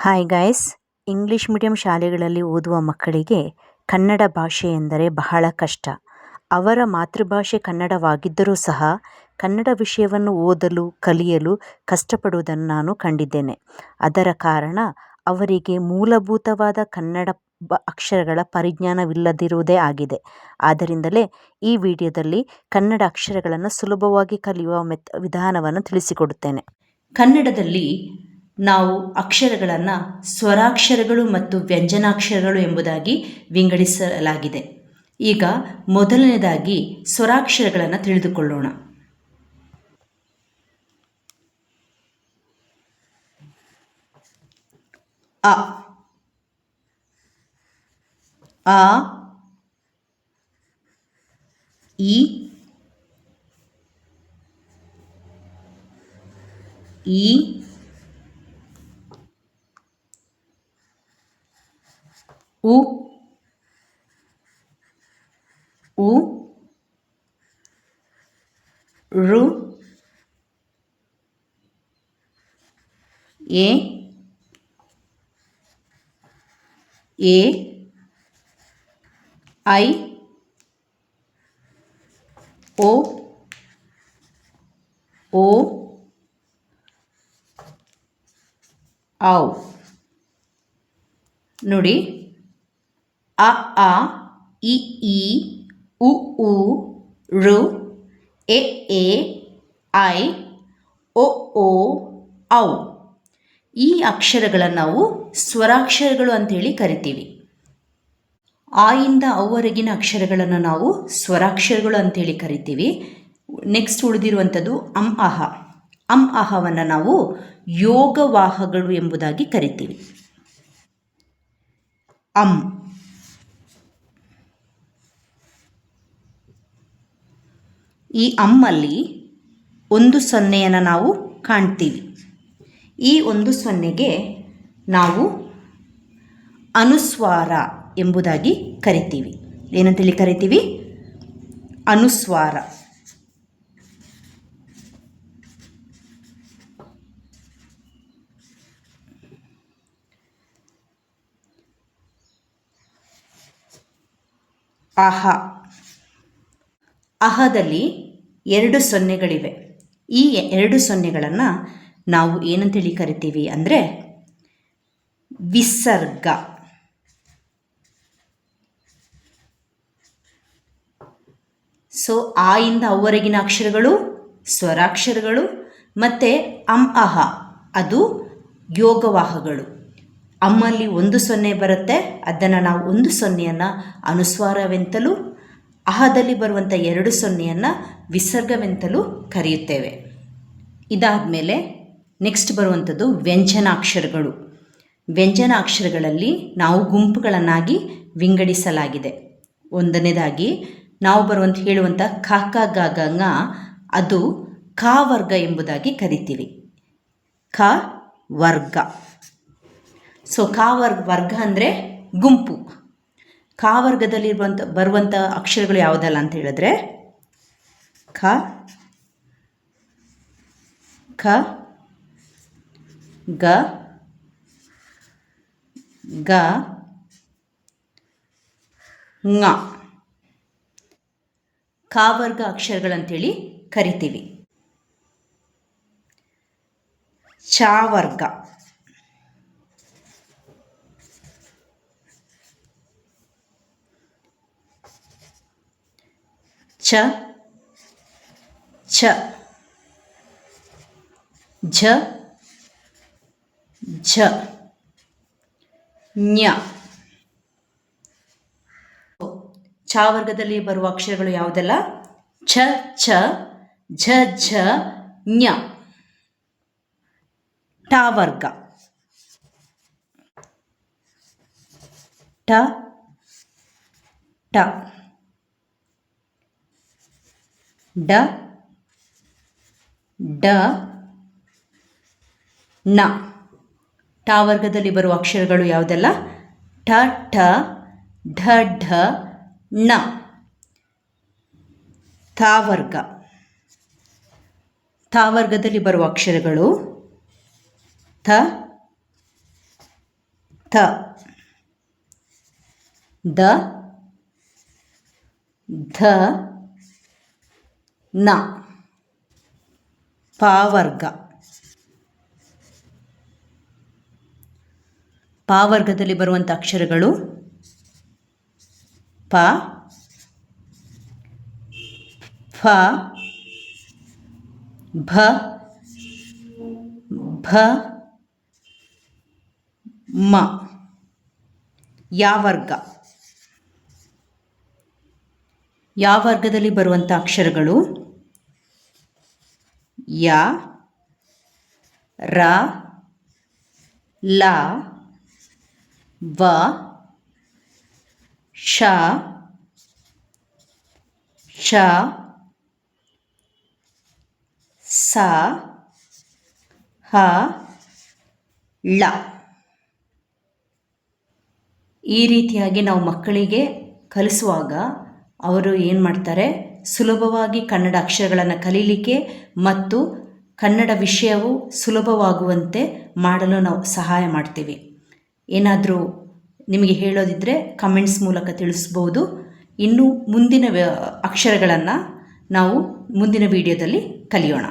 Hi guys, English medium ಶಾಲೆಗಳಲ್ಲಿ ಓದುವ ಮಕ್ಕಳಿಗೆ ಕನ್ನಡ ಭಾಷೆ ಎಂದರೆ ಬಹಳ ಕಷ್ಟ. ಅವರ ಮಾತೃಭಾಷೆ ಕನ್ನಡವಾಗಿದ್ದರೂ ಸಹ ಕನ್ನಡ ವಿಷಯವನ್ನು ಓದಲು ಕಲಿಯಲು ಕಷ್ಟಪಡುವುದನ್ನು ನಾನು ಕಂಡಿದ್ದೇನೆ. ಅದರ ಕಾರಣ ಅವರಿಗೆ ಮೂಲಭೂತವಾದ ಕನ್ನಡ ಅಕ್ಷರಗಳ ಪರಿಜ್ಞಾನವಿಲ್ಲದಿರುವುದೇ ಆಗಿದೆ. ಆದ್ದರಿಂದಲೇ ಈ ವಿಡಿಯೋದಲ್ಲಿ ಕನ್ನಡ ಅಕ್ಷರಗಳನ್ನು ಸುಲಭವಾಗಿ ಕಲಿಯುವ ವಿಧಾನವನ್ನು ತಿಳಿಸಿಕೊಡುತ್ತೇನೆ. ಕನ್ನಡದಲ್ಲಿ ನಾವು ಅಕ್ಷರಗಳನ್ನು ಸ್ವರಾಕ್ಷರಗಳು ಮತ್ತು ವ್ಯಂಜನಾಕ್ಷರಗಳು ಎಂಬುದಾಗಿ ವಿಂಗಡಿಸಲಾಗಿದೆ. ಈಗ ಮೊದಲನೇದಾಗಿ ಸ್ವರಾಕ್ಷರಗಳನ್ನು ತಿಳಿದುಕೊಳ್ಳೋಣ. ಅ, ಆ, ಇ, ಈ, ಉ, ಉ, ಋ, ಎ, ಐ, ಓ, ಔ. ನೋಡಿ, ಅ, ಇ, ಉ, ಋ, ಎ, ಐ, ಓ, ಔ. ಈ ಅಕ್ಷರಗಳನ್ನು ನಾವು ಸ್ವರಾಕ್ಷರಗಳು ಅಂತೇಳಿ ಕರಿತೀವಿ. ಆ ಇಂದ ಔವರೆಗಿನ ಅಕ್ಷರಗಳನ್ನು ನಾವು ಸ್ವರಾಕ್ಷರಗಳು ಅಂತೇಳಿ ಕರಿತೀವಿ. ನೆಕ್ಸ್ಟ್ ಉಳಿದಿರುವಂಥದ್ದು ಅಂ ಅಹವನ್ನು ನಾವು ಯೋಗವಾಹಗಳು ಎಂಬುದಾಗಿ ಕರಿತೀವಿ. ಅಂ, ಈ ಅಮ್ಮಲ್ಲಿ ಒಂದು ಸೊನ್ನೆಯನ್ನು ನಾವು ಕಾಣ್ತೀವಿ. ಈ ಒಂದು ಸೊನ್ನೆಗೆ ನಾವು ಅನುಸ್ವಾರ ಎಂಬುದಾಗಿ ಕರಿತೀವಿ. ಏನಂತೇಳಿ ಕರಿತೀವಿ? ಅನುಸ್ವಾರ. ಅಹ, ಅಹದಲ್ಲಿ 2 ಸೊನ್ನೆಗಳಿವೆ. ಈ 2 ಸೊನ್ನೆಗಳನ್ನು ನಾವು ಏನಂತೇಳಿ ಕರಿತೀವಿ ಅಂದರೆ ವಿಸರ್ಗ. ಸೊ ಆ ಇಂದ ಅವರೆಗಿನ ಅಕ್ಷರಗಳು ಸ್ವರಾಕ್ಷರಗಳು ಮತ್ತು ಅಹ ಅದು ಯೋಗವಾಹಗಳು. ಅಮ್ಮಲ್ಲಿ 1 ಸೊನ್ನೆ ಬರುತ್ತೆ, ಅದನ್ನು ನಾವು 1 ಸೊನ್ನೆಯನ್ನು ಅನುಸ್ವಾರವೆಂತಲೂ, ಅಹದಲ್ಲಿ ಬರುವಂಥ 2 ಸೊನ್ನೆಯನ್ನು ವಿಸರ್ಗವೆಂತಲೂ ಕರೆಯುತ್ತೇವೆ. ಇದಾದ ಮೇಲೆ ನೆಕ್ಸ್ಟ್ ಬರುವಂಥದ್ದು ವ್ಯಂಜನಾಕ್ಷರಗಳು. ವ್ಯಂಜನಾಕ್ಷರಗಳಲ್ಲಿ ನಾವು ಗುಂಪುಗಳನ್ನಾಗಿ ವಿಂಗಡಿಸಲಾಗಿದೆ. ಒಂದನೇದಾಗಿ ನಾವು ಹೇಳುವಂಥ ಕ, ಕ, ಗ, ಗ, ङ ಅದು ಕ ವರ್ಗ ಎಂಬುದಾಗಿ ಕರಿತೀವಿ. ಕ ವರ್ಗ. ಸೊ ಕ ವರ್ಗ ಅಂದರೆ ಗುಂಪು. ಕ ವರ್ಗದಲ್ಲಿ ಬರುವಂಥ ಅಕ್ಷರಗಳು ಯಾವುದಲ್ಲ ಅಂತ ಹೇಳಿದ್ರೆ ಕ, ಗ, ಗ, ङ ಕ ವರ್ಗ ಅಕ್ಷರಗಳಂತೇಳಿ ಕರಿತೀವಿ. ಚ ವರ್ಗ, ಚ, ಛ, ಝ, ಝ, ಞ. ಛ ವರ್ಗದಲ್ಲಿ ಬರುವ ಅಕ್ಷರಗಳು ಯಾವುದೆಲ್ಲ? ಛ, ಛ, ಝ, ಝ, ಞ. ಟ ವರ್ಗ, ಟ, ಟ, ಡ, ಡ, ಣ. ಟ ವರ್ಗದಲ್ಲಿ ಬರುವ ಅಕ್ಷರಗಳು ಯಾವುದೆಲ್ಲ? ಠ, ಠ, ಢ, ಢ, ಣ. ಥ ವರ್ಗ. ಥ ವರ್ಗದಲ್ಲಿ ಬರುವ ಅಕ್ಷರಗಳು ಥ, ಥ, ದ, ಧ, ನ. ಪವರ್ಗ. ಪವರ್ಗದಲ್ಲಿ ಬರುವಂಥ ಅಕ್ಷರಗಳು ಪ, ಫ, ಭ, ಭ, ಮ. ಯಾವರ್ಗ. ಯಾವರ್ಗದಲ್ಲಿ ಬರುವಂಥ ಅಕ್ಷರಗಳು ಯ, ರ, ಲ, ವ, ಶ, ಶ, ಸ, ಹ, ಳ. ಈ ರೀತಿಯಾಗಿ ನಾವು ಮಕ್ಕಳಿಗೆ ಕಲಿಸುವಾಗ ಅವರು ಏನು ಮಾಡ್ತಾರೆ, ಸುಲಭವಾಗಿ ಕನ್ನಡ ಅಕ್ಷರಗಳನ್ನು ಕಲೀಲಿಕ್ಕೆ ಮತ್ತು ಕನ್ನಡ ವಿಷಯವು ಸುಲಭವಾಗುವಂತೆ ಮಾಡಲು ನಾವು ಸಹಾಯ ಮಾಡ್ತೀವಿ. ಏನಾದರೂ ನಿಮಗೆ ಹೇಳೋದಿದ್ದರೆ ಕಮೆಂಟ್ಸ್ ಮೂಲಕ ತಿಳಿಸ್ಬೋದು. ಇನ್ನು ಮುಂದಿನ ಅಕ್ಷರಗಳನ್ನು ನಾವು ಮುಂದಿನ ವಿಡಿಯೋದಲ್ಲಿ ಕಲಿಯೋಣ.